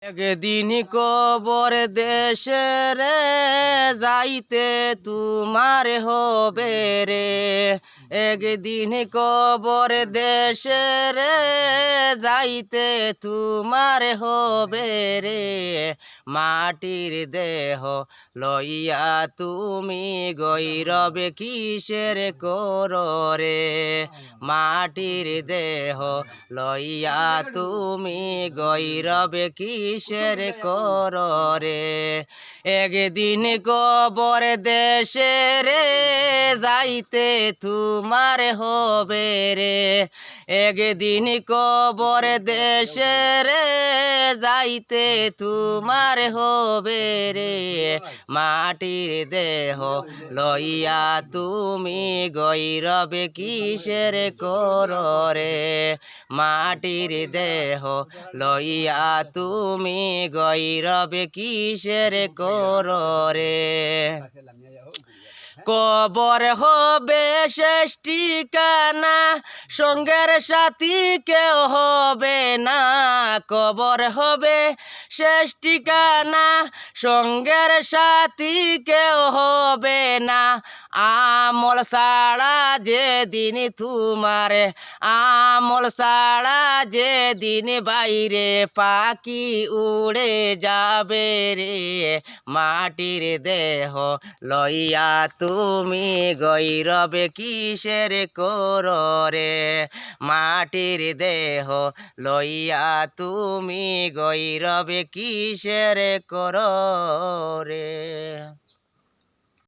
একদিন কবর দেশে রে যাইতে তোমার হবে রে। একদিন কবর দেশে রে যাইতে তোমার হবে রে। মাটির দেহ লইয়া তুমি গৈরব কিসের করো রে। মাটির দেহ লইয়া তুমি গৈরব কিসের করো রে। একদিন কবর দেশে রে যাইতে তোমার হবে রে। একদিন কবর দেশে রে যাইতে তোমার হবে রে। মাটির দেহ লইয়া তুমি গৈরব কিসের করো রে। মাটির দেহ লইয়া তুমি গৈরব কিসের করো রে। কবর হবে শেষ ঠিকানা, সঙ্গের সাথী কেউ হবে না। কবর হবে শেষ ঠিকানা, সঙ্গের সাথী কেউ হবে না। আমল ছাড়া যেদিন তোমার, আমল ছাড়া যেদিন বাইরে পাখি উড়ে যাবে রে। মাটির দেহ লইয়া তুমি গৈরব কিসের করো রে। মাটির দেহ লইয়া তুমি গৈরব কিসের করো রে।